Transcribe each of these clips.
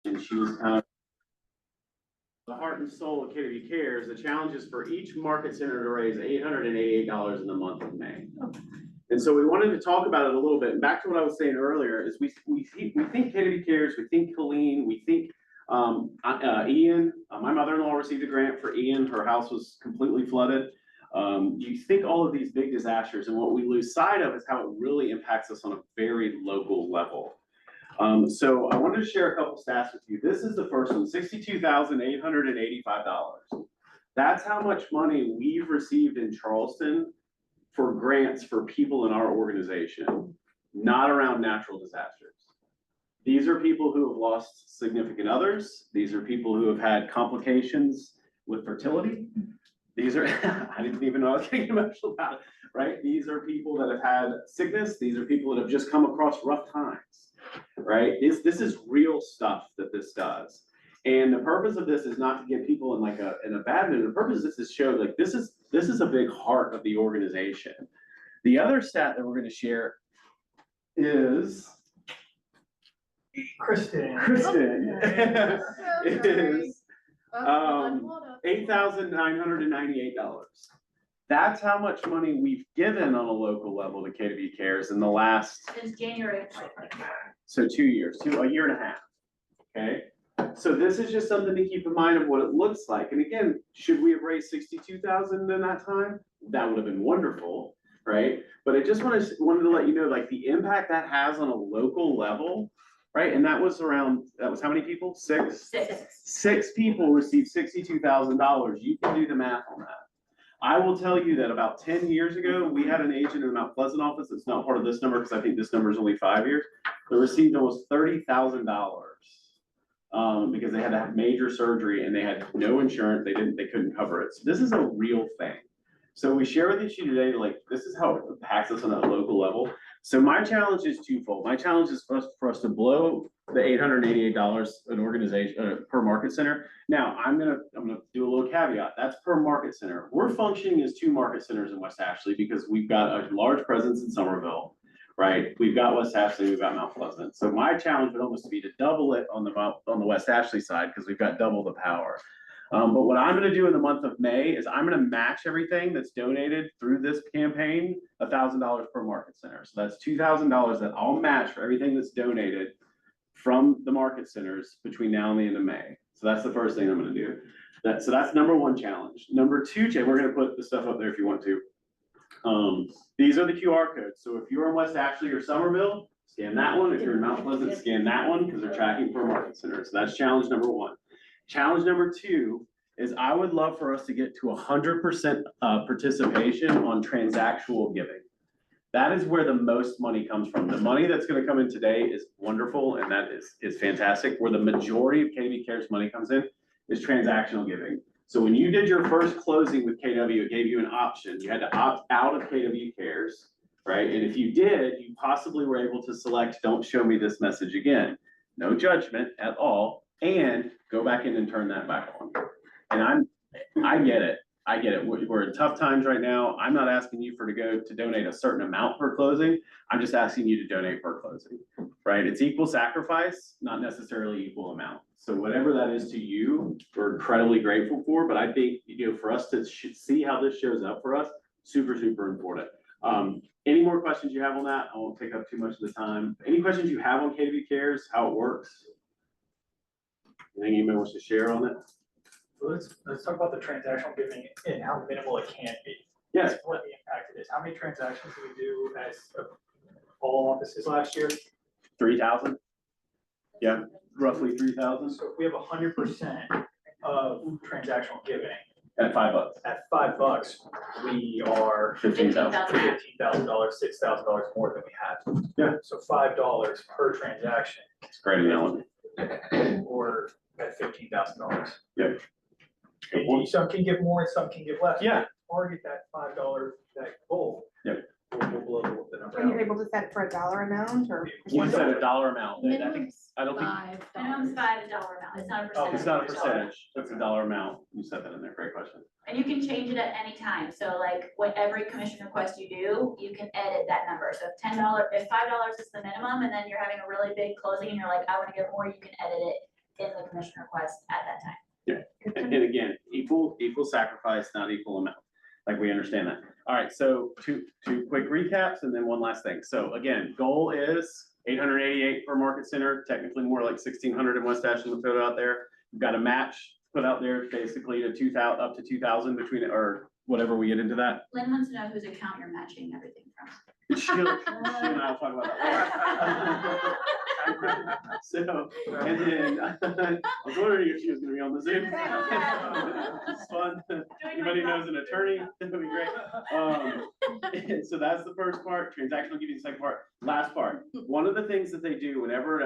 and she was kind of the heart and soul of KW Cares. The challenge is for each market center to raise $888 in the month of May. And so we wanted to talk about it a little bit. And back to what I was saying earlier is we think KW Cares, we think Colleen, we think Ian. My mother-in-law received a grant for Ian. Her house was completely flooded. You think all of these big disasters, and what we lose sight of is how it really impacts us on a very local level. So I wanted to share a couple stats with you. This is the first one, $62,885. That's how much money we've received in Charleston for grants for people in our organization, not around natural disasters. These are people who have lost significant others. These are people who have had complications with fertility. These are, I didn't even know I was getting emotional about it, right? These are people that have had sickness. These are people that have just come across rough times, right? This is real stuff that this does. And the purpose of this is not to get people in like in a bad mood. The purpose of this is to show like this is a big heart of the organization. The other stat that we're going to share is Kristen is $8,998. That's how much money we've given on a local level to KW Cares in the last Since January of 2020. so 2 years, a year and a half. Okay. So this is just something to keep in mind of what it looks like. And again, should we have raised 62,000 in that time? That would have been wonderful, right? But I just wanted to let you know, like the impact that has on a local level, right? And that was how many people? Six people received $62,000. You can do the math on that. I will tell you that about 10 years ago, we had an agent in the Mount Pleasant office. It's not part of this number because I think this number is only 5 years. They received almost $30,000. Because they had to have major surgery and they had no insurance, they couldn't cover it. So this is a real thing. So we share with you today, like this is how it impacts us on a local level. So my challenge is twofold. My challenge is for us to blow the $888 an organization per market center. Now I'm gonna do a little caveat. That's per market center. We're functioning as 2 market centers in West Ashley because we've got a large presence in Somerville. Right, we've got West Ashley, we've got Mount Pleasant. So my challenge would almost be to double it on the West Ashley side because we've got double the power. But what I'm going to do in the month of May is I'm going to match everything that's donated through this campaign $1,000 per market center. So that's $2,000 that I'll match for everything that's donated from the market centers between now and the end of May. So that's the first thing I'm going to do. So that's number 1 challenge. Number 2, Jay, we're going to put the stuff up there if you want to. These are the QR codes. So if you're in West Ashley or Somerville, scan that one. If you're in Mount Pleasant, scan that one because they're tracking per market center. So that's challenge number 1. Challenge number 2 is I would love for us to get to 100% participation on transactional giving. That is where the most money comes from. The money that's going to come in today is wonderful and that is fantastic. Where the majority of KW Cares money comes in is transactional giving. So when you did your first closing with KW, it gave you an option. You had to opt out of KW Cares, right? And if you did, you possibly were able to select, don't show me this message again. No judgment at all. And go back in and turn that back on. And I get it. I get it. We're in tough times right now. I'm not asking you to donate a certain amount per closing. I'm just asking you to donate per closing, right? It's equal sacrifice, not necessarily equal amount. So whatever that is to you, we're incredibly grateful for. But I think, for us to see how this shows up for us, super, super important. Any more questions you have on that? I won't take up too much of the time. Any questions you have on KW Cares, how it works? Anything anybody wants to share on it? Let's talk about the transactional giving and how minimal it can be. Yes. What the impact it is. How many transactions did we do as all offices last year? 3,000. Yeah, roughly 3,000. So if we have 100% of transactional giving At $5. at $5, we are $15,000. $15,000, $6,000 more than we had. Yeah. So $5 per transaction. It's great analogy. Or at $15,000. Yeah. And some can give more and some can give less. Yeah. Target that $5 that goal. Yep. We'll blow the number Are you out. able to set it for a dollar amount or? You said a dollar amount. I think, Minimum's $5 amount. It's not a percentage. it's not a percentage. It's a dollar amount. You said that in there. Great question. And you can change it at any time. So like what every commission request you do, you can edit that number. So if $5 is the minimum and then you're having a really big closing and you're like, I want to give more, you can edit it in commission request at that time. And again, equal sacrifice, not equal amount. Like, we understand that. All right, so two quick recaps and then one last thing. So again, goal is 888 for Market Center, technically more like 1,600 in West Ashland, the photo out there. We've got a match put out there basically to 2,000, up to 2,000 between, or whatever we get into that. Lynn wants to know whose account you're matching everything from. She'll and I'll talk about that. So, and then, I was wondering if she was gonna be on the Zoom. It's fun. Anybody knows an attorney, that'd be great. And so that's the first part, transaction, I'll give you the second part. Last part, one of the things that they do whenever,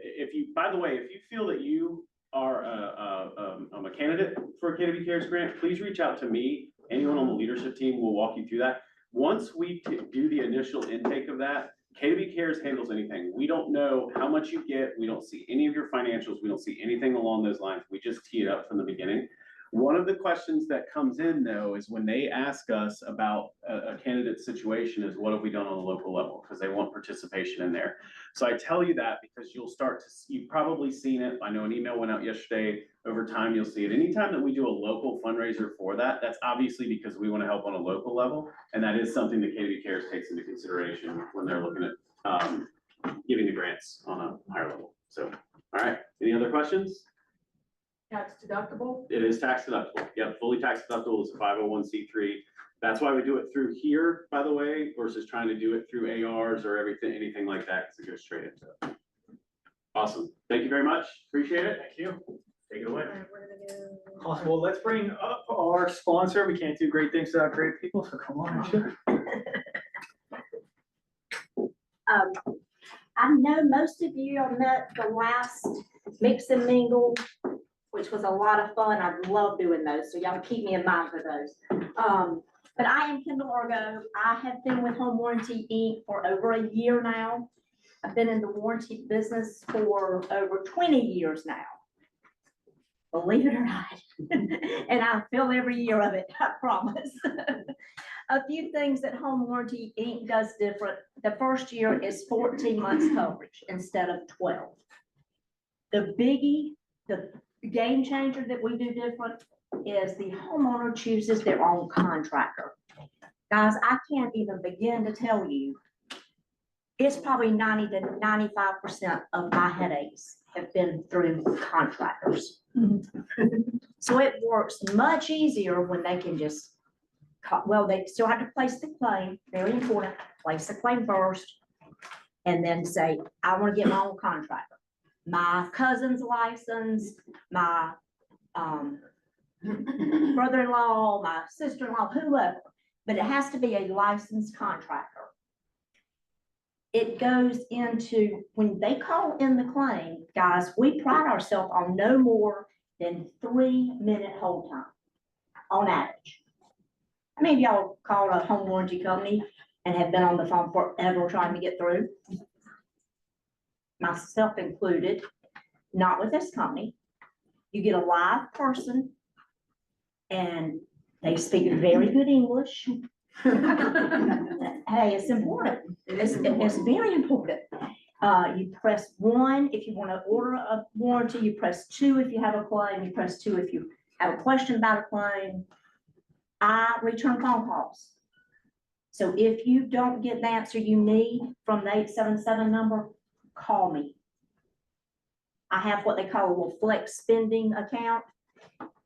if you, by the way, if you feel that you are a candidate for a KW Cares grant, please reach out to me. Anyone on the leadership team will walk you through that. Once we do the initial intake of that, KW Cares handles anything. We don't know how much you get. We don't see any of your financials. We don't see anything along those lines. We just tee it up from the beginning. One of the questions that comes in though, is when they ask us about a candidate situation is what have we done on a local level? Because they want participation in there. So I tell you that because you'll start to, you've probably seen it. I know an email went out yesterday. Over time, you'll see it. Anytime that we do a local fundraiser for that, that's obviously because we want to help on a local level. And that is something that KW Cares takes into consideration when they're looking at giving the grants on a higher level. So, all right, any other questions? Tax deductible? It is tax deductible. Yep, fully tax deductible is a 501c3. That's why we do it through here, by the way, versus trying to do it through ARs or everything, anything like that, because it goes straight into it. Awesome. Thank you very much. Appreciate it. Thank you. Take it away. Awesome. Well, let's bring up our sponsor. We can't do great things without great people, so come on. I know most of you have met the last Mix and Mingle, which was a lot of fun. I love doing those, so y'all keep me in mind for those. But I am Kendall Argo. I have been with Home Warranty Inc. for over a year now. I've been in the warranty business for over 20 years now. Believe it or not. And I feel every year of it, I promise. A few things that Home Warranty Inc. does different. The first year is 14 months coverage instead of 12. The biggie, the game changer that we do different is the homeowner chooses their own contractor. Guys, I can't even begin to tell you, it's probably 90 to 95% of my headaches have been through contractors. So it works much easier when they can just, well, they still have to place the claim, very important, place the claim first, and then say, I want to get my own contractor. My cousin's license, my brother-in-law, my sister-in-law, whoever, but it has to be a licensed contractor. It goes into, when they call in the claim, guys, we pride ourselves on no more than 3-minute hold time on average. How many of y'all called a home warranty company and have been on the phone forever trying to get through? Myself included, not with this company. You get a live person and they speak very good English. Hey, it's important. It's very important. You press 1 if you want to order a warranty. You press 2 if you have a claim. You press 2 if you have a question about a claim. I return phone calls. So if you don't get the answer you need from the 877 number, call me. I have what they call a little flex spending account.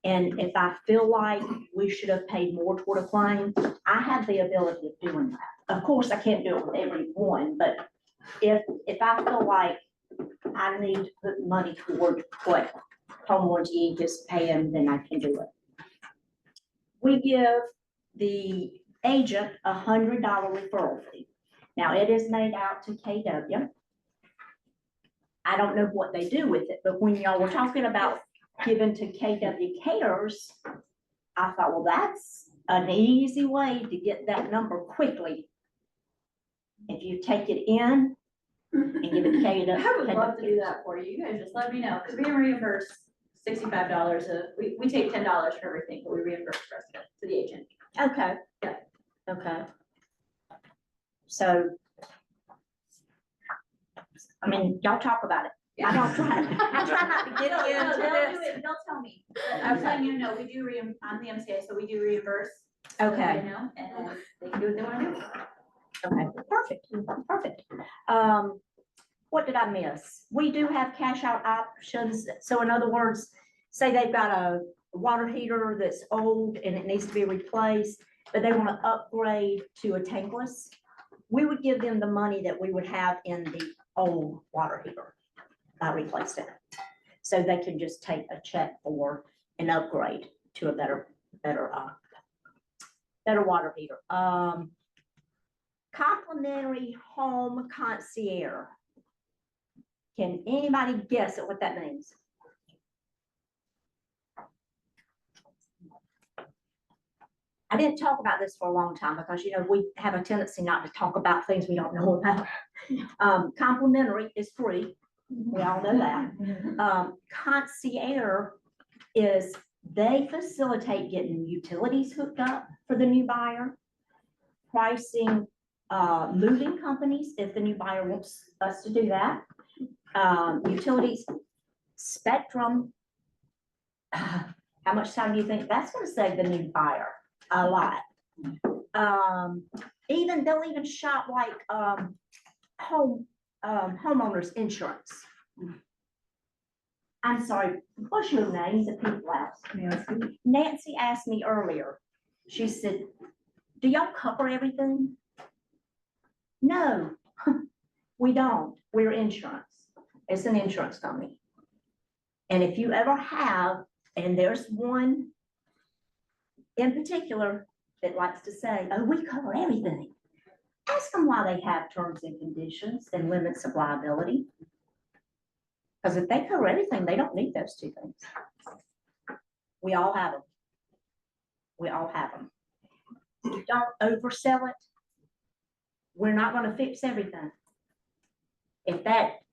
And if I feel like we should have paid more toward a claim, I have the ability of doing that. Of course, I can't do it with every one, but if I feel like I need to put money toward what Home Warranty Inc. is paying, then I can do it. We give the agent a $100 referral fee. Now, it is made out to KW. I don't know what they do with it, but when y'all were talking about given to KW Cares, I thought, well, that's an easy way to get that number quickly. If you take it in and give it to KW. I would love to do that for you. You guys just let me know, because we reimburse $65 of, we take $10 for everything, but we reimburse the rest of it to the agent. Okay. Yeah. Okay. So, I mean, y'all talk about it. I don't try, I try not to get No, into they'll do this. it, they'll tell me, but I'm letting you know, we do I'm the MCA, so we do reimburse. so that Okay. they know, and they can do what they wanna do. Okay, perfect, perfect. What did I miss? We do have cash out options. So in other words, say they've got a water heater that's old and it needs to be replaced, but they want to upgrade to a tankless. We would give them the money that we would have in the old water heater. Replaced it. So they can just take a check for an upgrade to a better water heater. Complimentary home concierge. Can anybody guess at what that means? I didn't talk about this for a long time because, you know, we have a tendency not to talk about things we don't know about. Complimentary is free. We all know that. Concierge is they facilitate getting utilities hooked up for the new buyer, pricing, moving companies if the new buyer wants us to do that. Utilities, Spectrum. How much time do you think that's gonna save the new buyer? A lot. They'll even shop like, homeowners insurance. I'm sorry, what's your name that people ask? Nancy asked me earlier, she said, do y'all cover everything? No, we don't. We're insurance. It's an insurance company. And if you ever have, and there's one in particular that likes to say, oh, we cover everything. Ask them why they have terms and conditions and limits of liability. Because if they cover everything, they don't need those two things. We all have them. We all have them. Don't oversell it. We're not going to fix everything. If that,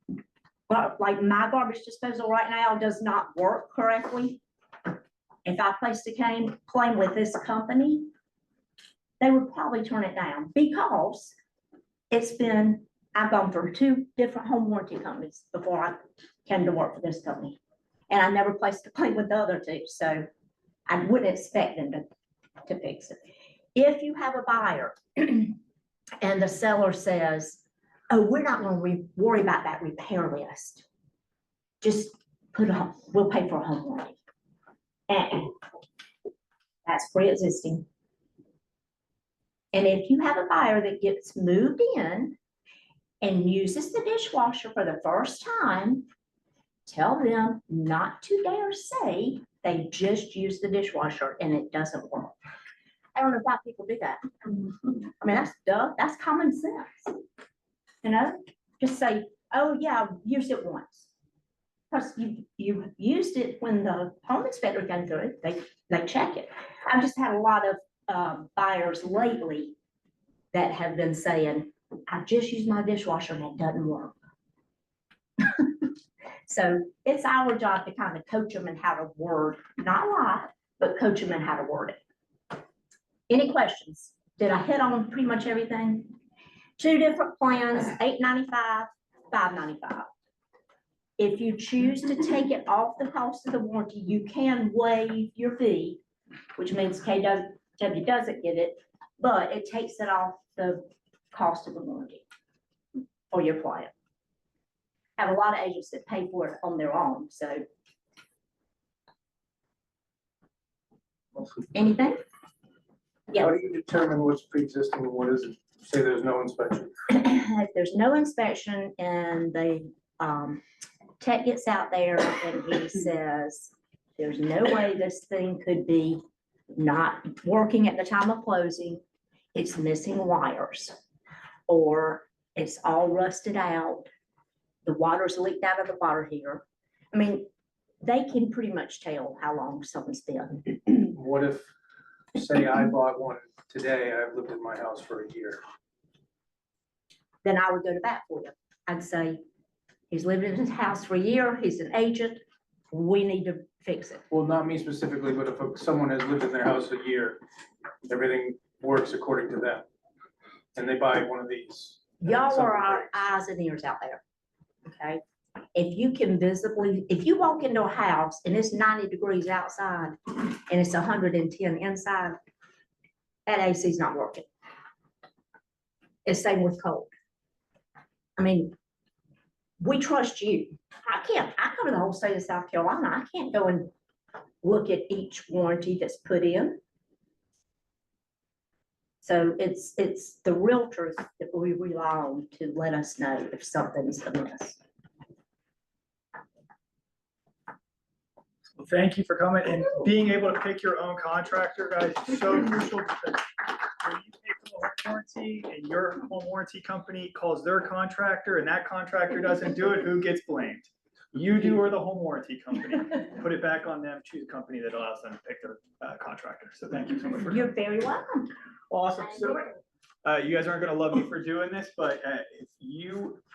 like my garbage disposal right now does not work correctly, if I placed a claim with this company, they would probably turn it down because I've gone through 2 different home warranty companies before I came to work for this company. And I never placed a claim with the other 2, so I wouldn't expect them to fix it. If you have a buyer and the seller says, oh, we're not gonna worry about that repair list. Just we'll pay for a home warranty. And that's pre-existing. And if you have a buyer that gets moved in and uses the dishwasher for the first time, tell them not to dare say they just used the dishwasher and it doesn't work. I don't know why people do that. I mean, that's common sense. You know, just say, oh yeah, I've used it once. Because you used it when the home inspector came through, they check it. I've just had a lot of buyers lately that have been saying, I just used my dishwasher and it doesn't work. So it's our job to kind of coach them in how to word, not lie, but coach them in how to word it. Any questions? Did I hit on pretty much everything? 2 different plans, $895, $595. If you choose to take it off the cost of the warranty, you can waive your fee, which means KW doesn't get it, but it takes it off the cost of the warranty for your client. I have a lot of agents that pay for it on their own, so. Anything? How Yeah. do you determine what's pre-existing and what isn't? Say there's no inspection. If there's no inspection and the tech gets out there and he says, there's no way this thing could be not working at the time of closing, it's missing wires, or it's all rusted out, the water's leaked out of the water heater. I mean, they can pretty much tell how long something's been. What if, say I bought one today, I've lived in my house for a year. Then I would go to bat for you. I'd say, he's lived in his house for a year, he's an agent, we need to fix it. Well, not me specifically, but if someone has lived in their house a year, everything works according to them. And they buy one of these. and Y'all something are our breaks. eyes and ears out there, okay? if you can visibly, if you walk into a house and it's 90 degrees outside and it's 110 inside, that AC is not working. It's same with cold. I mean, we trust you. I go to the whole state of South Carolina. I can't go and look at each warranty that's put in. So it's the realtors that we rely on to let us know if something's amiss. Well, thank you for coming and being able to pick your own contractor, guys, is so crucial because when you pay for the home warranty and your home warranty company calls their contractor and that contractor doesn't do it, who gets blamed? You do or the home warranty company. Put it back on them, choose a company that allows them to pick their contractor. So thank you so much for You're coming. very welcome. Awesome. So, you guys aren't gonna love me for doing this, but I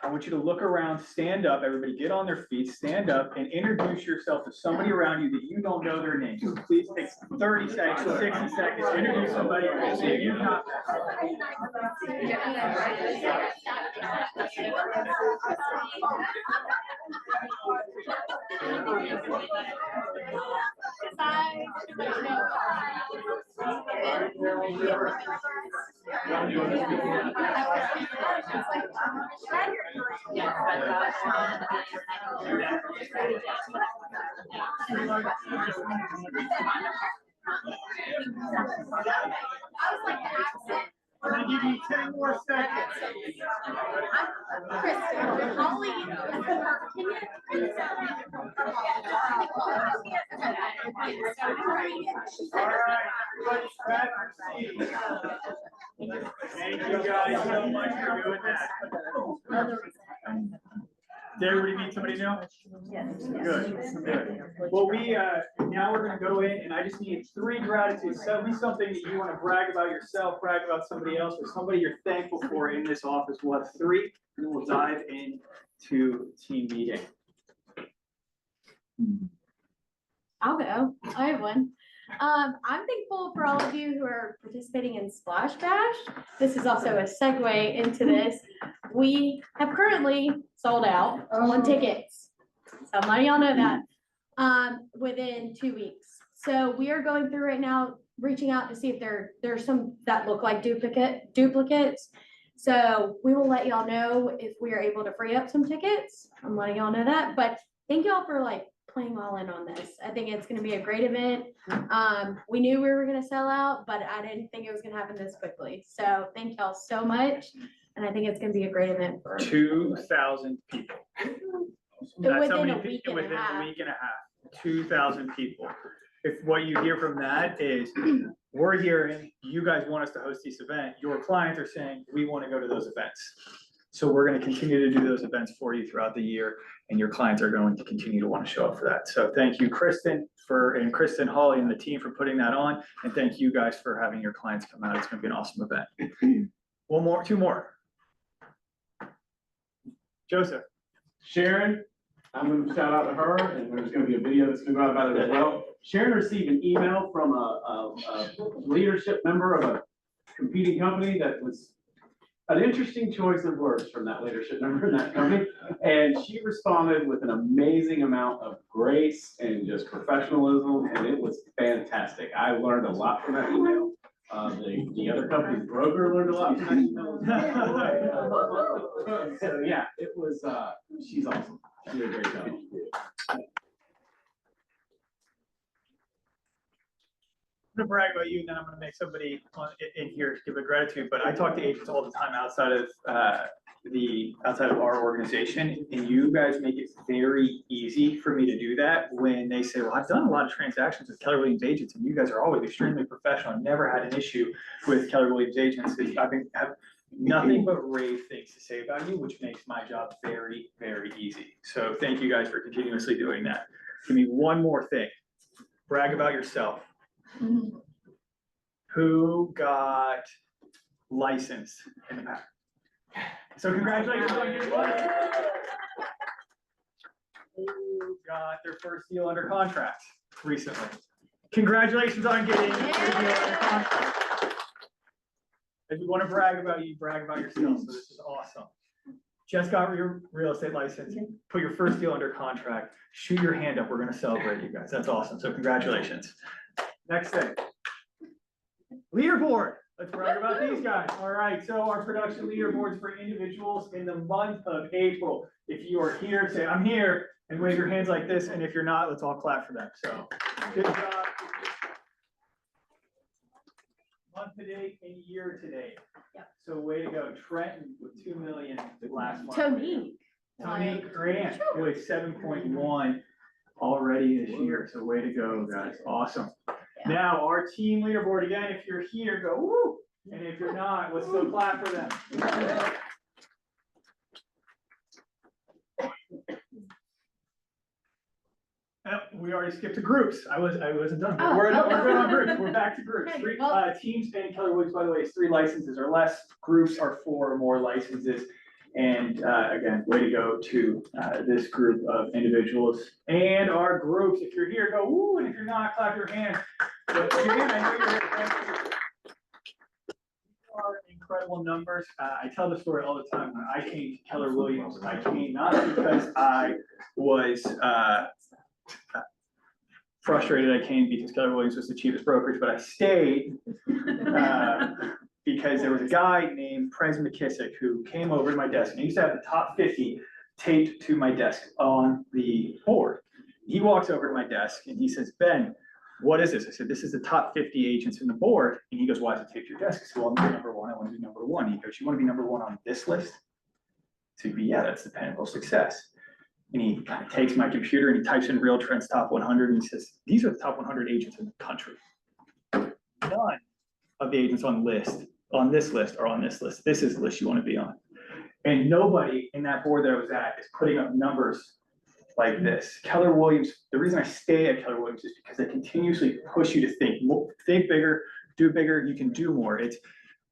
want you to look around, stand up, everybody get on their feet, stand up and introduce yourself to somebody around you that you don't know their name. So please take 30 seconds, 60 seconds, introduce somebody that you've not I'm gonna give you 10 more seconds. Kristen, Holly, All right, let's grab our seats. Thank you guys so much for doing that. Did everybody meet somebody new? Good, good. Well, now we're gonna go in and I just need 3 gratitudes. Tell me something that you wanna brag about yourself, brag about somebody else, or somebody you're thankful for in this office. We'll have 3, and then we'll dive into team meeting. I'll go. I have one. I'm thankful for all of you who are participating in Splash Bash. This is also a segue into this. We have currently sold out on tickets. So I'm letting y'all know that, within 2 weeks. So we are going through right now, reaching out to see if there's some that look like duplicates. So we will let y'all know if we are able to free up some tickets. I'm letting y'all know that, but thank y'all for playing all in on this. I think it's gonna be a great event. We knew we were gonna sell out, but I didn't think it was gonna happen this quickly. So thank y'all so much. And I think it's gonna be a great event for 2,000 people. That's how within many a week and a within a half. week and a half, 2,000 people. If what you hear from that is, we're hearing, you guys want us to host this event, your clients are saying, we want to go to those events. So we're going to continue to do those events for you throughout the year, and your clients are going to continue to want to show up for that. So thank you, Kristen, Kristen, Holly, and the team for putting that on, and thank you guys for having your clients come out. It's going to be an awesome event. 2 more. Joseph. Sharon, I'm gonna shout out to her, and there's gonna be a video that's gonna go out about it as well. Sharon received an email from a leadership member of a competing company that was an interesting choice of words from that leadership member in that company. And she responded with an amazing amount of grace and just professionalism, and it was fantastic. I learned a lot from that email. The other company's broker learned a lot from that email. So yeah, it was, she's awesome. She did a great job. I'm gonna brag about you, and then I'm gonna make somebody in here give a gratitude, but I talk to agents all the time outside of our organization, and you guys make it very easy for me to do that when they say, well, I've done a lot of transactions with Keller Williams agents, and you guys are always extremely professional. I've never had an issue with Keller Williams agents. Have nothing but rave things to say about you, which makes my job very, very easy. So thank you guys for continuously doing that. Give me one more thing. Brag about yourself. Who got licensed in the past? So congratulations on your license. Who got their first deal under contract recently? Congratulations on getting your deal under contract. If you want to brag about you, brag about yourself. So this is awesome. just got your real estate license, put your first deal under contract, shoot your hand up, we're gonna celebrate you guys, that's awesome, so congratulations. Next thing. Leaderboard, let's brag about these guys, all right, so our production leaderboards for individuals in the month of April. If you are here, say, I'm here, and wave your hands like this, and if you're not, let's all clap for them, so, good job. Month to date and year to date. Yep. So way to go, Trenton with 2 million last month. Tony. Tony Grant with 7.1 already this year, so way to go, guys, awesome. Now, our team leaderboard, again, if you're here, go woo, and if you're not, let's still clap for them. We already skipped to groups. I wasn't done. Oh, We're okay. good on groups. We're back to groups. Okay, Three, well- teams and Keller Williams, by the way, is 3 licenses or less. Groups are 4 or more licenses. And, again, way to go to, this group of individuals and our groups. If you're here, go woo, and if you're not, clap your hands. But again, I know you're here. Thank you. Are incredible numbers. I tell the story all the time. When I came to Keller Williams, I came not because I was, frustrated I came because Keller Williams was the cheapest brokerage, but I stayed because there was a guy named Prez McKissick who came over to my desk and he used to have the top 50 taped to my desk on the board. He walks over to my desk and he says, Ben, what is this? I said, this is the top 50 agents in the board. And he goes, why is it taped to your desk? I said, well, I'm number 1. I want to be number 1. He goes, you want to be number 1 on this list? So he'd be, yeah, that's the pinnacle of success. And he kind of takes my computer and he types in Real Trends Top 100 and he says, these are the top 100 agents in the country. None of the agents on this list are on this list. This is the list you want to be on. And nobody in that board that I was at is putting up numbers like this. Keller Williams, the reason I stay at Keller Williams is because they continuously push you to think bigger, do bigger, you can do more. It's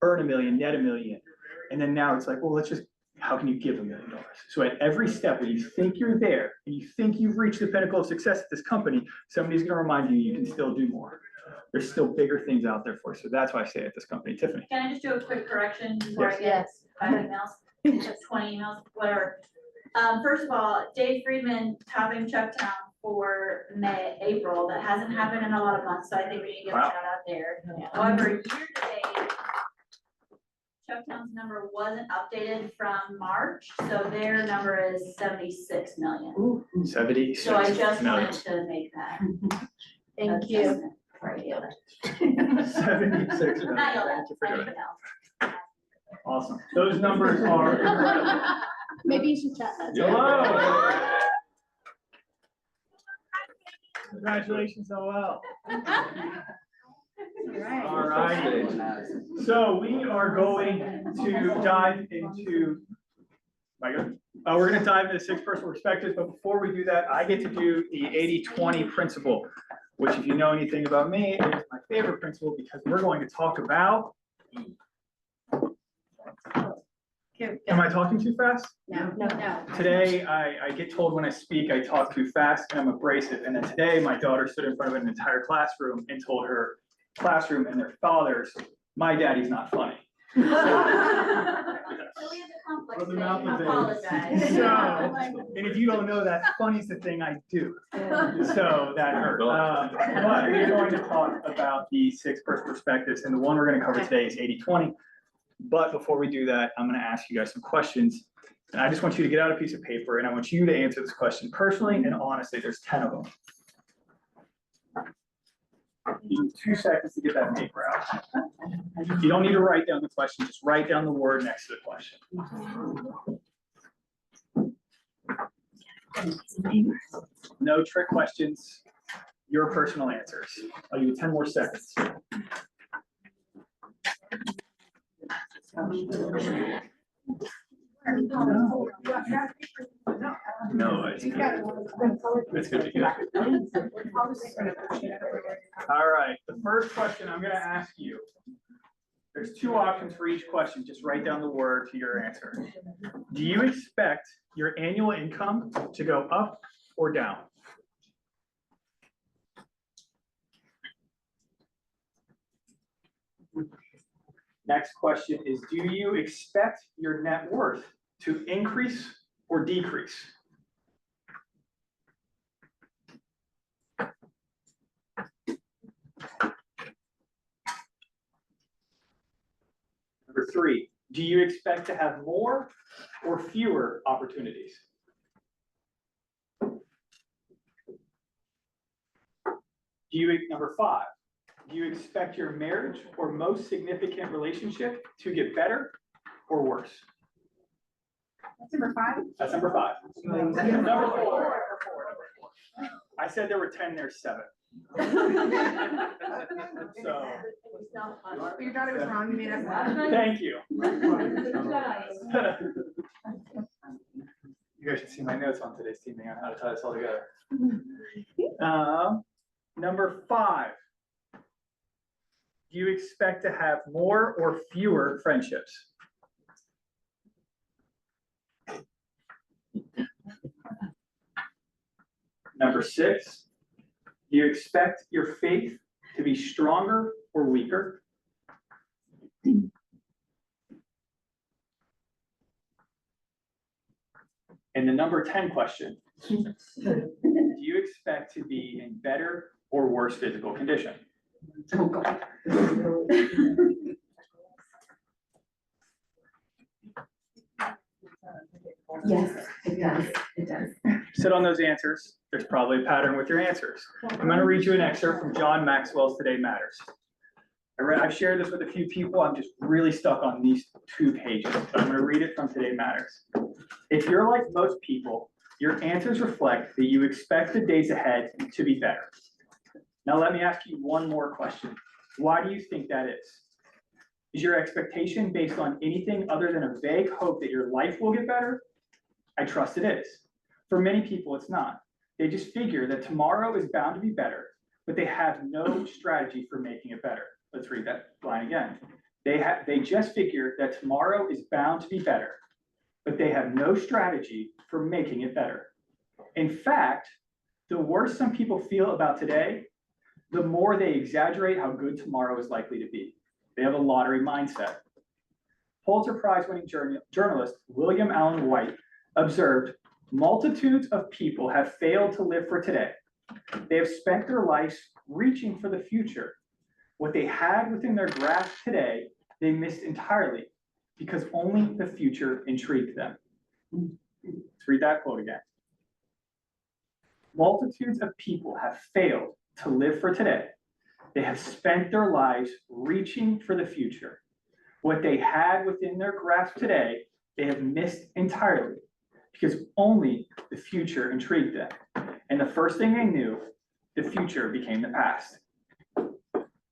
earn $1 million, net $1 million. And then now it's like, well, how can you give $1 million? So at every step when you think you're there and you think you've reached the pinnacle of success at this company, somebody's gonna remind you, you can still do more. There's still bigger things out there for you. So that's why I stay at this company. Tiffany. Can I just do a quick correction before I get Yes. 5 emails, 20 emails, whatever? First of all, Dave Friedman topping Chucktown for April. That hasn't happened in a lot of months, so I think we need to give a Wow. shout out there. However, year to date, Chucktown's number wasn't updated from March, so their number is 76 million. 76 So I just million. wanted to make that. Thank you. adjustment before I yell. 76 million. Not yell, Thank you for doing it. anything else. Awesome. Those numbers are incredible. Maybe you should chat that. Hello. Congratulations, Noel. All right. So we are going to dive into, we're gonna dive into 6 personal perspectives, but before we do that, I get to do the 80-20 principle, which if you know anything about me, is my favorite principle because we're going to talk about. Am I talking too fast? No. Today, I get told when I speak, I talk too fast and I'm abrasive. And then today, my daughter stood in front of an entire classroom and told her classroom and their fathers, my daddy's not funny. So we have a conflict Well, the today. mouth I of it. apologize. So, and if you don't know that, funny's the thing I do. So that hurt. But we're going to talk about the 6 personal perspectives, and the one we're going to cover today is 80-20. But before we do that, I'm going to ask you guys some questions. And I just want you to get out a piece of paper, and I want you to answer this question personally and honestly. There's 10 of them. You need 2 seconds to get that paper out. You don't need to write down the question, just write down the word next to the question. No trick questions, your personal answers. I'll give you 10 more seconds. No, it's gonna be good. All right, the first question I'm gonna ask you. There's 2 options for each question. Just write down the word to your answer. Do you expect your annual income to go up or down? Next question is, do you expect your net worth to increase or decrease? Number 3, do you expect to have more or fewer opportunities? Number 5, do you expect your marriage or most significant relationship to get better or worse? That's number 5. That's number 5. Number 4. I said there were 10, there's 7. So, Your daughter was wrong, you made us laugh. thank you. You guys should see my notes on today's teaming on how to tie this all together. Number 5. Do you expect to have more or fewer friendships? Number 6. Do you expect your faith to be stronger or weaker? And the number 10 question, do you expect to be in better or worse physical condition? Yes, it does. Sit on those answers. There's probably a pattern with your answers. I'm going to read you an excerpt from John Maxwell's Today Matters. I've shared this with a few people. I'm just really stuck on these 2 pages, but I'm going to read it from Today Matters. If you're like most people, your answers reflect that you expect the days ahead to be better. Now, let me ask you one more question. Why do you think that is? Is your expectation based on anything other than a vague hope that your life will get better? I trust it is. For many people, it's not. They just figure that tomorrow is bound to be better, but they have no strategy for making it better. Let's read that line again. They just figure that tomorrow is bound to be better, but they have no strategy for making it better. In fact, the worse some people feel about today, the more they exaggerate how good tomorrow is likely to be. They have a lottery mindset. Pulitzer Prize-winning journalist William Allen White observed, multitudes of people have failed to live for today. They have spent their lives reaching for the future. What they had within their grasp today, they missed entirely because only the future intrigued them. Let's read that quote again. Multitudes of people have failed to live for today. They have spent their lives reaching for the future. What they had within their grasp today, they have missed entirely because only the future intrigued them. And the first thing they knew, the future became the past.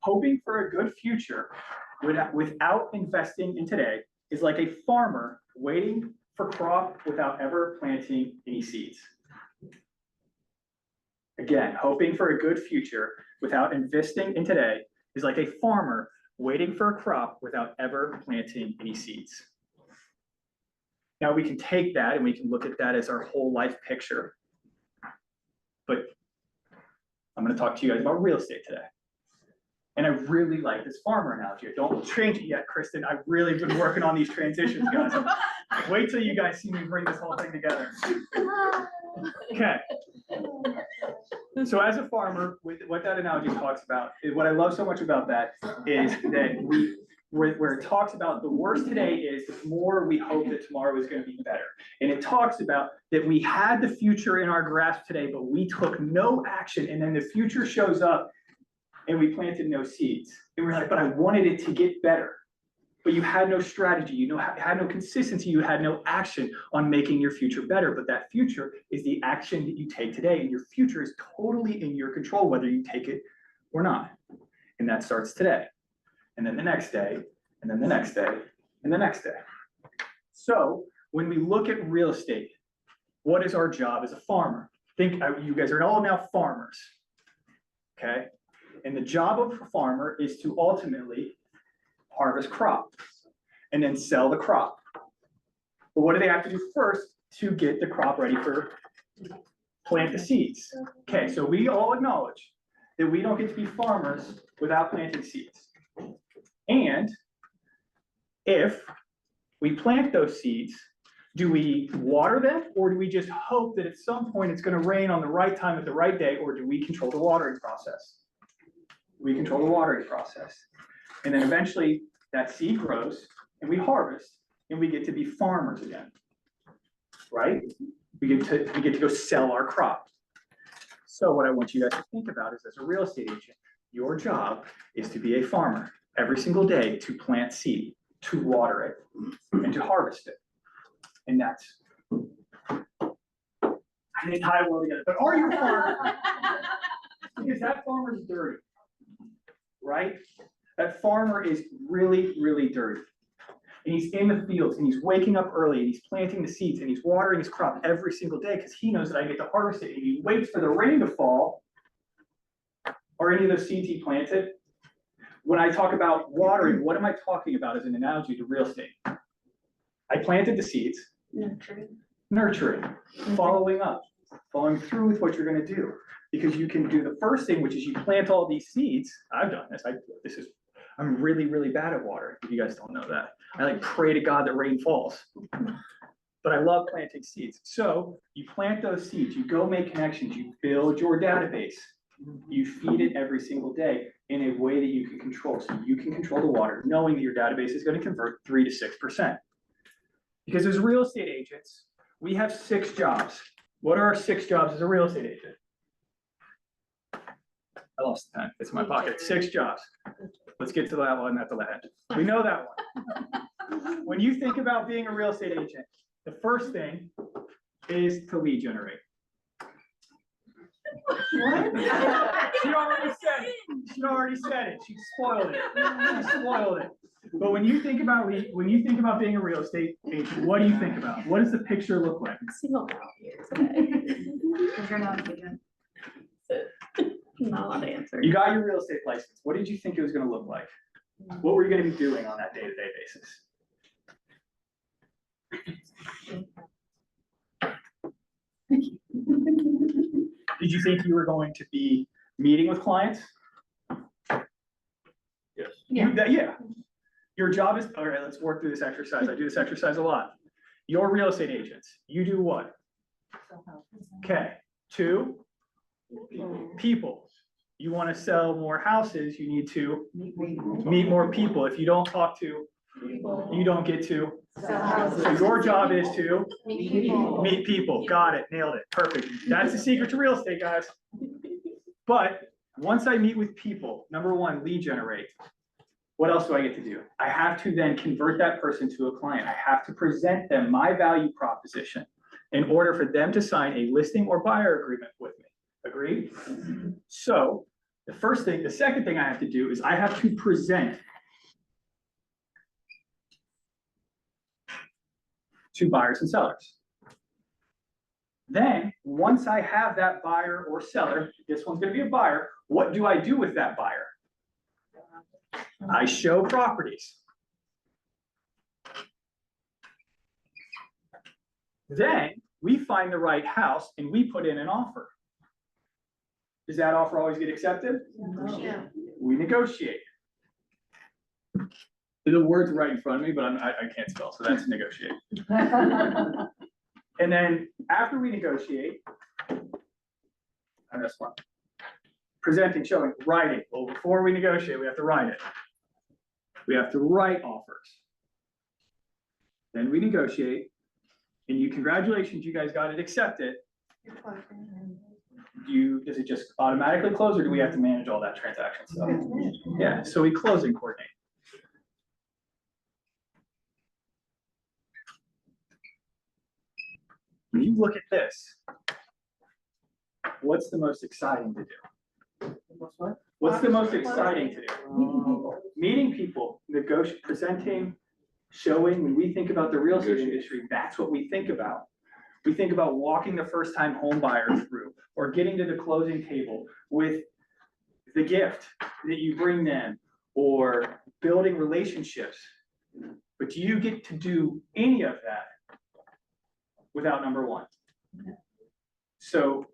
Hoping for a good future without investing in today is like a farmer waiting for crop without ever planting any seeds. Again, hoping for a good future without investing in today is like a farmer waiting for a crop without ever planting any seeds. Now we can take that and we can look at that as our whole life picture. But I'm going to talk to you guys about real estate today. And I really like this farmer analogy. Don't change it yet, Kristen. I've really been working on these transitions, guys. Wait till you guys see me bring this whole thing together. Okay. So as a farmer, what that analogy talks about, what I love so much about that is that where it talks about the worse today is, the more we hope that tomorrow is going to be better. And it talks about that we had the future in our grasp today, but we took no action. And then the future shows up and we planted no seeds. And we're like, but I wanted it to get better. But you had no strategy, you had no consistency, you had no action on making your future better. But that future is the action that you take today, and your future is totally in your control, whether you take it or not. And that starts today, and then the next day, and then the next day, and the next day. So when we look at real estate, what is our job as a farmer? Think, you guys are all now farmers, okay? And the job of a farmer is to ultimately harvest crops and then sell the crop. But what do they have to do first to get the crop ready for plant the seeds? Okay, so we all acknowledge that we don't get to be farmers without planting seeds. And if we plant those seeds, Do we water them, or do we just hope that at some point it's gonna rain on the right time at the right day, or do we control the watering process? We control the watering process. And then eventually that seed grows and we harvest and we get to be farmers again. Right? We get to go sell our crop. So what I want you guys to think about is, as a real estate agent, your job is to be a farmer every single day, to plant seed, to water it, and to harvest it. And that's, I didn't tie it well together, but are you a farmer? Because that farmer's dirty, right? That farmer is really, really dirty. And he's in the fields and he's waking up early and he's planting the seeds and he's watering his crop every single day because he knows that I get to harvest it, and he waits for the rain to fall or any of those seeds he planted. When I talk about watering, what am I talking about as an analogy to real estate? I planted the seeds. Nurturing, following up, following through with what you're gonna do. Because you can do the first thing, which is you plant all these seeds. I've done this. I'm really, really bad at watering, if you guys don't know that. I like pray to God that rain falls. But I love planting seeds. So you plant those seeds, you go make connections, you build your database. You feed it every single day in a way that you can control. So you can control the water, knowing that your database is gonna convert 3 to 6%. Because as real estate agents, we have 6 jobs. What are our 6 jobs as a real estate agent? I lost the pen. It's in my pocket. 6 jobs. Let's get to that one at the end. We know that one. When you think about being a real estate agent, the first thing is to lead generate. She already said it. She already said it. She spoiled it. She spoiled it. But when you think about being a real estate agent, what do you think about? What does the picture look like? Single out here today. Because you're not vegan. Not allowed to answer. You got your real estate license. What did you think it was gonna look like? What were you gonna be doing on that day-to-day basis? Did you think you were going to be meeting with clients? Yes. Yeah. Your job is, all right, let's work through this exercise. I do this exercise a lot. You're real estate agents. You do what? Okay. 2, people. You want to sell more houses, you need to meet more people. If you don't talk to, you don't get to. So your job is to meet people. Got it, nailed it, perfect. That's the secret to real estate, guys. But once I meet with people, number 1, lead generate. What else do I get to do? I have to then convert that person to a client. I have to present them my value proposition in order for them to sign a listing or buyer agreement with me. Agreed? So the second thing I have to do is I have to present to buyers and sellers. Then, once I have that buyer or seller, this one's gonna be a buyer, what do I do with that buyer? I show properties. Then, we find the right house and we put in an offer. Does that offer always get accepted? Yeah. We negotiate. The word's right in front of me, but I can't spell, so that's negotiate. And then after we negotiate, I missed one. Presenting, showing, writing. Well, before we negotiate, we have to write it. We have to write offers. Then we negotiate, and congratulations, you guys got it accepted. Does it just automatically close, or do we have to manage all that transaction stuff? Yeah, so we close and coordinate. When you look at this, what's the most exciting to do? What's the most exciting to do? Meeting people, negotiating, presenting, showing. When we think about the real estate industry, that's what we think about. We think about walking the first time home buyer through, or getting to the closing table with the gift that you bring them, or building relationships. But do you get to do any of that without number 1? So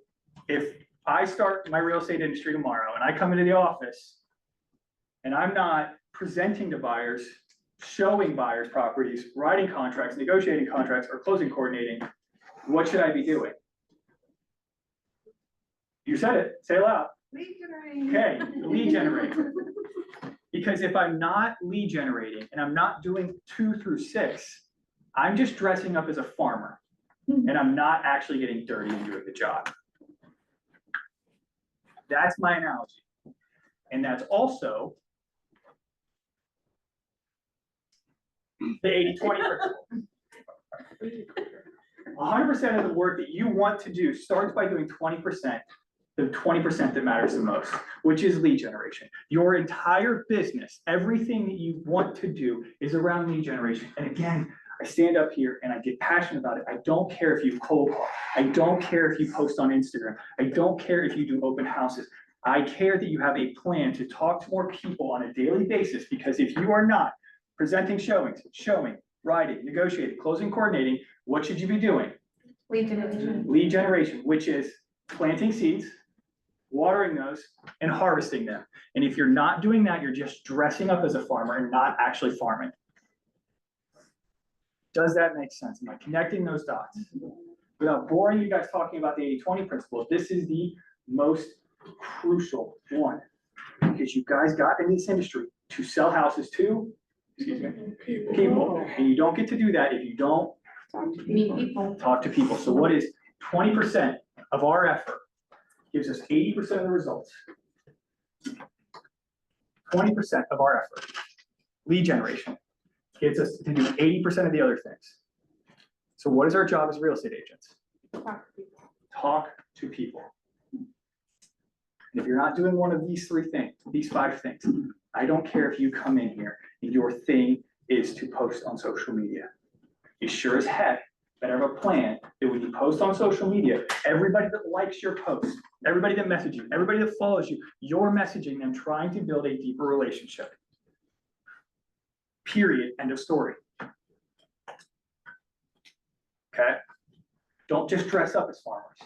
if I start my real estate industry tomorrow and I come into the office and I'm not presenting to buyers, showing buyers properties, writing contracts, negotiating contracts, or closing coordinating, what should I be doing? You said it, say it loud. Okay, lead generating. Because if I'm not lead generating and I'm not doing 2 through 6, I'm just dressing up as a farmer. And I'm not actually getting dirty and doing the job. That's my analogy. And that's also the 80-20 principle. 100% of the work that you want to do starts by doing 20%, the 20% that matters the most, which is lead generation. Your entire business, everything that you want to do is around lead generation. And again, I stand up here and I get passionate about it. I don't care if you cold call. I don't care if you post on Instagram. I don't care if you do open houses. I care that you have a plan to talk to more people on a daily basis, because if you are not presenting showings, showing, writing, negotiating, closing, coordinating, what should you be doing? Lead generation. Lead generation, which is planting seeds, watering those, and harvesting them. And if you're not doing that, you're just dressing up as a farmer and not actually farming. Does that make sense? Am I connecting those dots? Without boring you guys talking about the 80-20 principle, this is the most crucial one. Because you guys got in this industry to sell houses to, excuse me, people. And you don't get to do that if you don't Meet people. talk to people. So what is 20% of our effort gives us 80% of the results? 20% of our effort, lead generation, gets us to do 80% of the other things. So what is our job as real estate agents? Talk to people. And if you're not doing one of these 3 things, these 5 things, I don't care if you come in here and your thing is to post on social media. You sure as heck better have a plan that when you post on social media, everybody that likes your post, everybody that messages you, everybody that follows you, you're messaging them trying to build a deeper relationship. Period, end of story. Okay? Don't just dress up as farmers.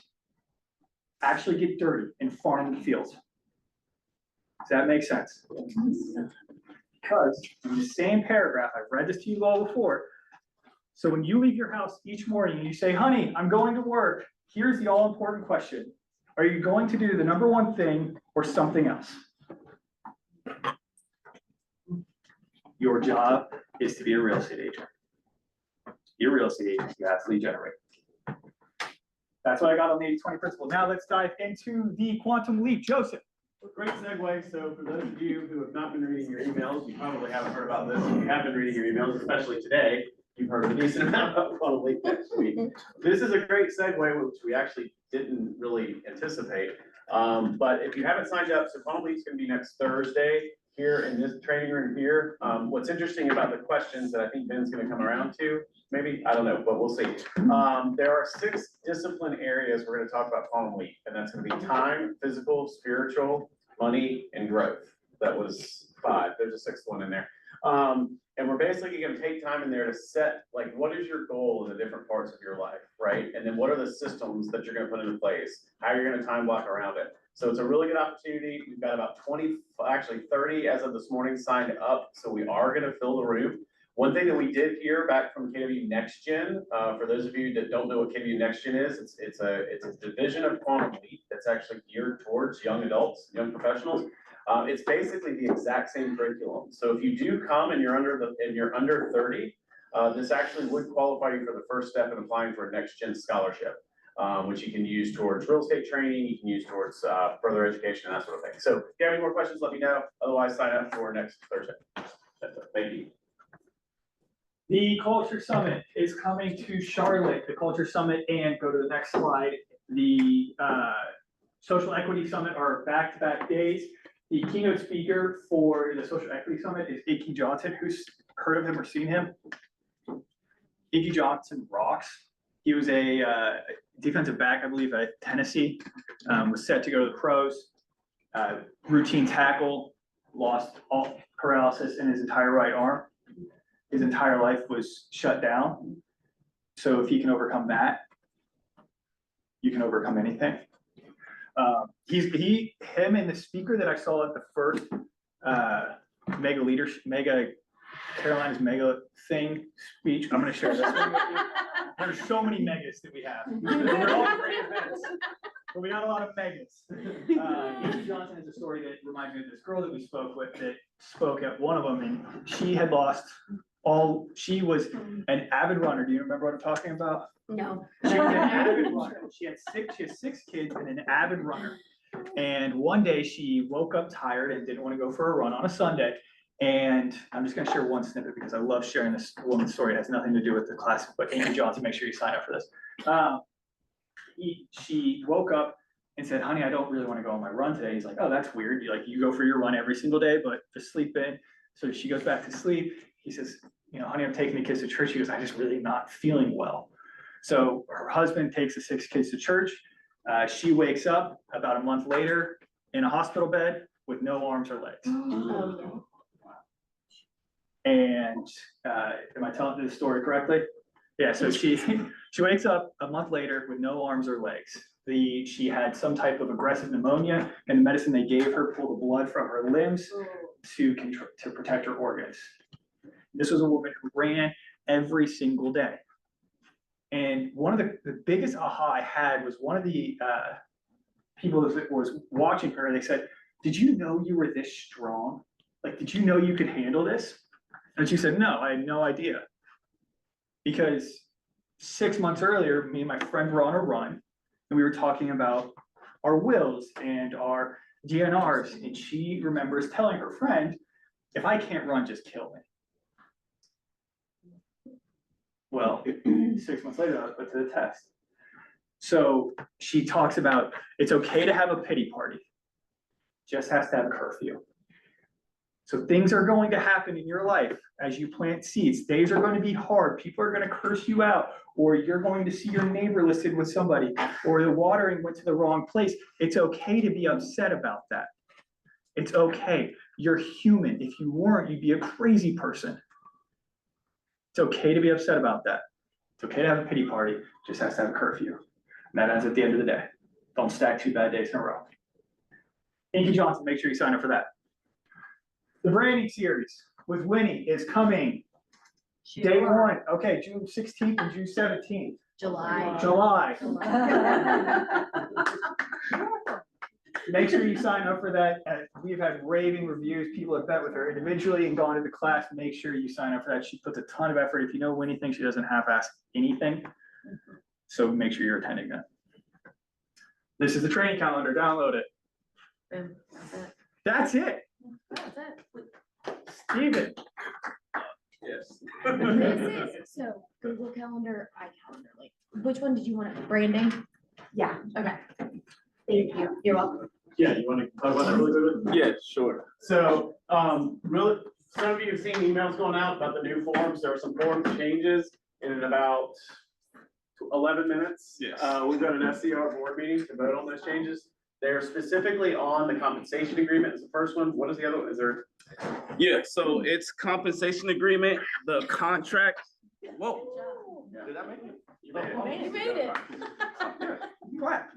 Actually get dirty and farm the fields. Does that make sense? Because in the same paragraph, I've read this to you all before. So when you leave your house each morning and you say, honey, I'm going to work, here's the all important question. Are you going to do the number 1 thing or something else? Your job is to be a real estate agent. You're a real estate agent, you have to lead generate. That's what I got on the 80-20 principle. Now let's dive into the quantum leap. Joseph. Great segue. So for those of you who have not been reading your emails, you probably haven't heard about this. If you have been reading your emails, especially today, you've heard a decent amount about quantum leap next week. This is a great segue, which we actually didn't really anticipate. But if you haven't signed up, so quantum leap's gonna be next Thursday here in this training room here. What's interesting about the questions that I think Ben's gonna come around to, maybe, I don't know, but we'll see. There are 6 discipline areas we're gonna talk about quantum leap, and that's gonna be time, physical, spiritual, money, and growth. That was 5, there's a 6th one in there. And we're basically gonna take time in there to set, like, what is your goal in the different parts of your life, right? And then what are the systems that you're gonna put into place? How you're gonna time block around it? So it's a really good opportunity. We've got about 20, actually 30 as of this morning signed up. So we are gonna fill the room. One thing that we did hear back from KW Next Gen, for those of you that don't know what KW Next Gen is, it's a division of Quantum Leap that's actually geared towards young adults, young professionals. It's basically the exact same curriculum. So if you do come and you're under 30, this actually would qualify you for the first step in applying for a Next Gen scholarship, which you can use towards real estate training, you can use towards further education and that sort of thing. So if you have any more questions, let me know. Otherwise, sign up for next Thursday. That's it. Thank you. The Culture Summit is coming to Charlotte, the Culture Summit, and go to the next slide. The Social Equity Summit are back-to-back days. The keynote speaker for the Social Equity Summit is Icky Johnson. Who's heard of him or seen him? Icky Johnson rocks. He was a defensive back, I believe, at Tennessee, was set to go to the pros, routine tackle, lost all paralysis in his entire right arm. His entire life was shut down. So if he can overcome that, you can overcome anything. Him and the speaker that I saw at the first mega Carolina's mega thing speech. I'm gonna share this one with you. There's so many megas that we have. They're all great events, but we got a lot of megas. E.T. Johnson has a story that reminds me of this girl that we spoke with that spoke at one of them, and she had lost she was an avid runner. Do you remember what I'm talking about? No. She was an avid runner. She has 6 kids and an avid runner. And one day she woke up tired and didn't want to go for a run on a Sunday. And I'm just gonna share one snippet because I love sharing this woman's story. It has nothing to do with the class, but E.T. Johnson, make sure you sign up for this. She woke up and said, honey, I don't really want to go on my run today. He's like, oh, that's weird. You go for your run every single day, but just sleep in. So she goes back to sleep. He says, honey, I'm taking the kids to church. She goes, I just really not feeling well. So her husband takes the 6 kids to church. She wakes up about a month later in a hospital bed with no arms or legs. Oh, And am I telling the story correctly? Yeah, so she wakes up a month later with no arms or legs. She had some type of aggressive pneumonia, and the medicine they gave her pulled the blood from her limbs to protect her organs. This was a woman who ran every single day. And one of the biggest aha I had was one of the people that was watching her, they said, did you know you were this strong? Did you know you could handle this? And she said, no, I had no idea. Because 6 months earlier, me and my friend were on a run, and we were talking about our wills and our DNRs, and she remembers telling her friend, if I can't run, just kill me. Well, 6 months later, I was put to the test. So she talks about, it's okay to have a pity party, just has to have a curfew. So things are going to happen in your life as you plant seeds. Days are going to be hard. People are going to curse you out, or you're going to see your neighbor listed with somebody, or the watering went to the wrong place. It's okay to be upset about that. It's okay. You're human. If you weren't, you'd be a crazy person. It's okay to be upset about that. It's okay to have a pity party, just has to have a curfew. And that ends at the end of the day. Don't stack 2 bad days in a row. E.T. Johnson, make sure you sign up for that. The branding series with Winnie is coming day 1. Okay, June 16th and June 17th. July. Make sure you sign up for that. We've had raving reviews. People have met with her individually and gone into class. Make sure you sign up for that. She puts a ton of effort. If you know Winnie thinks she doesn't half-ass anything, so make sure you're attending that. This is the training calendar. Download it. That's it. Steven. Yes. This is, so Google Calendar, iCalendar, which one did you want? Branding? Yeah, Okay. thank you. You're welcome. Yeah, you want to talk about that really quickly? Yeah, sure. So, really, some of you have seen emails going out about the new forms. There are some form changes in about 11 minutes. Yes. We've got an SCR board meeting to vote on those changes. They're specifically on the compensation agreement is the first one. What is the other one? Is there? Yeah, so it's compensation agreement, the contract. Whoa. Did that make it? You You made it. Clap.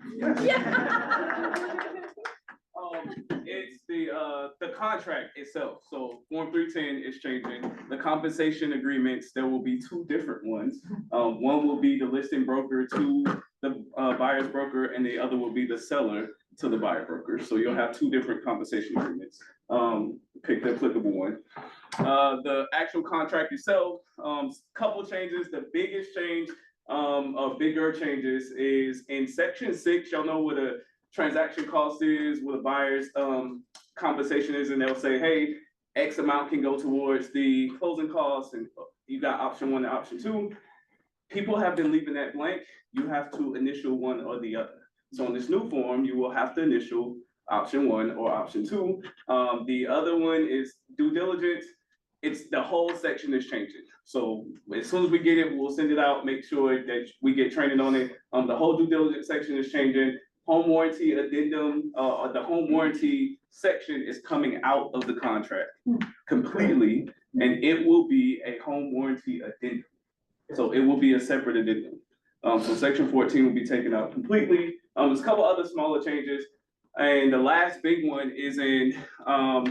It's the contract itself. So Form 310 is changing. The compensation agreements, there will be 2 different ones. One will be the listing broker to the buyer's broker, and the other will be the seller to the buyer broker. So you'll have 2 different compensation agreements. Pick the applicable one. The actual contract itself, couple changes. The biggest change of bigger changes is in section 6. Y'all know what a transaction cost is, what a buyer's compensation is, and they'll say, hey, X amount can go towards the closing costs, and you got option 1 and option 2. People have been leaving that blank. You have to initial one or the other. So in this new form, you will have to initial option 1 or option 2. The other one is due diligence. It's the whole section is changing. So as soon as we get it, we'll send it out, make sure that we get training on it. The whole due diligence section is changing. Home warranty addendum, the home warranty section is coming out of the contract completely, and it will be a home warranty addendum. So it will be a separate addendum. So section 14 will be taken out completely. There's a couple other smaller changes. And the last big one is in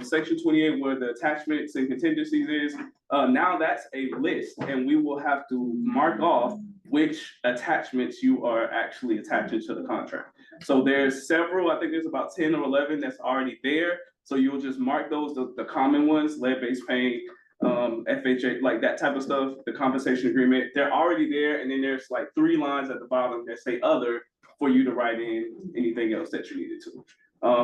section 28 where the attachments and contingencies is. Now that's a list and we will have to mark off which attachments you are actually attaching to the contract. So there's several, I think there's about 10 or 11 that's already there. So you'll just mark those, the common ones, lead-based paint, FHA, like that type of stuff, the compensation agreement, they're already there. And then there's like 3 lines at the bottom that say other for you to write in anything else that you needed to.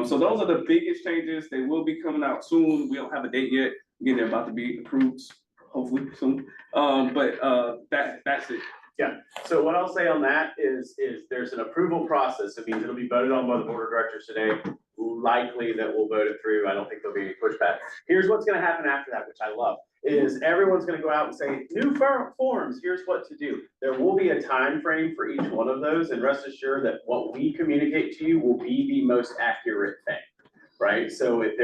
So those are the biggest changes. They will be coming out soon. We don't have a date yet. Again, they're about to be approved hopefully soon. That's it. So what I'll say on that is there's an approval process. It means it'll be voted on by the board of directors today. Likely that we'll vote it through. I don't think there'll be any pushback. Here's what's gonna happen after that, which I love, is everyone's gonna go out and say, new forms, here's what to do. There will be a time frame for each one of those, and rest assured that what we communicate to you will be the most accurate thing. Right, so if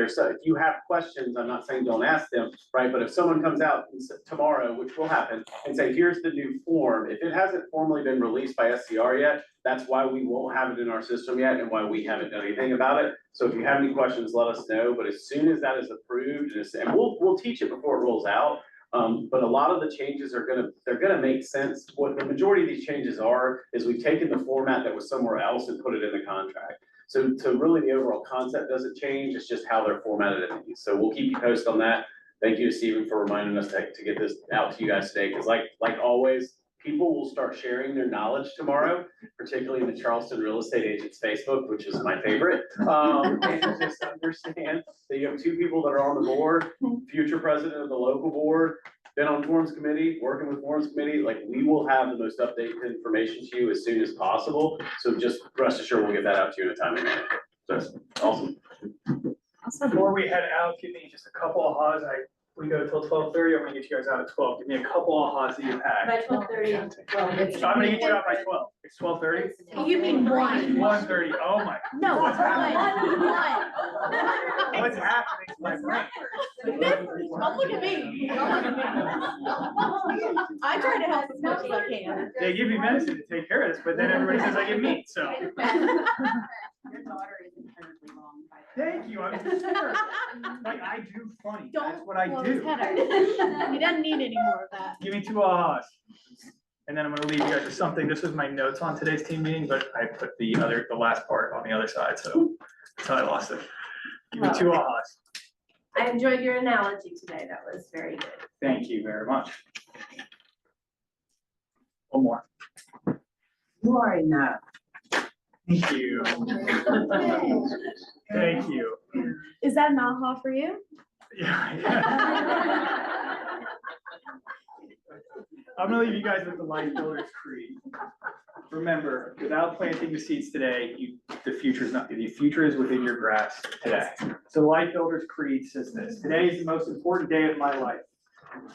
you have questions, I'm not saying don't ask them, right, but if someone comes out tomorrow, which will happen, and say, here's the new form, if it hasn't formally been released by SCR yet, that's why we won't have it in our system yet and why we haven't done anything about it. So if you have any questions, let us know, but as soon as that is approved, and we'll teach it before it rolls out. But a lot of the changes they're gonna make sense. What the majority of these changes are, is we've taken the format that was somewhere else and put it in the contract. So really the overall concept doesn't change, it's just how they're formatted in these. So we'll keep you posted on that. Thank you to Stephen for reminding us to get this out to you guys today, because like always, people will start sharing their knowledge tomorrow, particularly in the Charleston Real Estate Agents Facebook, which is my favorite. And just understand that you have 2 people that are on the board, future president of the local board, been on forums committee, working with forums committee, like we will have the most updated information to you as soon as possible. So just rest assured, we'll get that out to you in a timely manner. That's awesome. Before we head out, give me just a couple of ahas. We go till 12:30. I'm gonna get you guys out at 12. Give me a couple of ahas that you've had. By 12:30. So I'm gonna get you out by 12. It's 12:30? You mean one? 1:30. Oh my. No, What's happening? one. What's happening to my brain? Don't look at me. Don't look at me. I try to help as much as I can. They give me medicine to take care of this, but then everybody says I get meat, so. Your daughter is incredibly wrong. Thank you, I'm hysterical. Like, I do funny, that's Don't what I blow his do. head out. He doesn't need any more of that. Give me 2 ahas. And then I'm gonna leave you guys with something. This was my notes on today's team meeting, but I put the last part on the other side, so that's how I lost it. Give me 2 ahas. I enjoyed your analogy today. That was very good. Thank you very much. One more. You are enough. Thank you. Thank you. Is that an aha for you? Yeah. I'm gonna leave you guys with the Life Builders Creed. Remember, without planting the seeds today, the future is within your grasp today. So Life Builders Creed says this: today is the most important day of my life.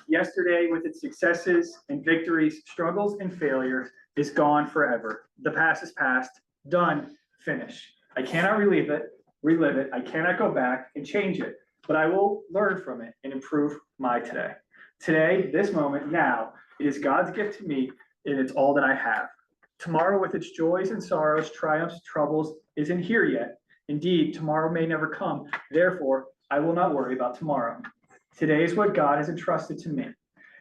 Yesterday, with its successes and victories, struggles and failures, is gone forever. The past is past, done, finished. I cannot relive it. I cannot go back and change it, but I will learn from it and improve my today. Today, this moment, now, it is God's gift to me, and it's all that I have. Tomorrow, with its joys and sorrows, triumphs, troubles, isn't here yet. Indeed, tomorrow may never come. Therefore, I will not worry about tomorrow. Today is what God has entrusted to me.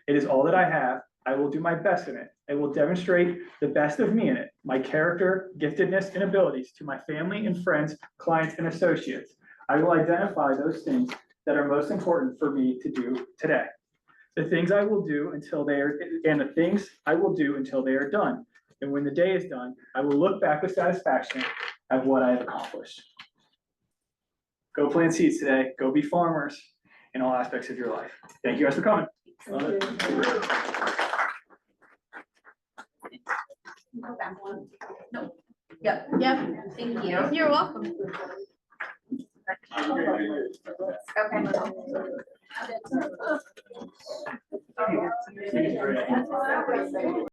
It is all that I have. I will do my best in it. I will demonstrate the best of me in it, my character, giftedness, and abilities to my family and friends, clients, and associates. I will identify those things that are most important for me to do today. The things I will do until they are, and the things I will do until they are done. And when the day is done, I will look back with satisfaction at what I have accomplished. Go plant seeds today. Go be farmers in all aspects of your life. Thank you guys for coming. No. Yep. Thank you. You're welcome. Okay.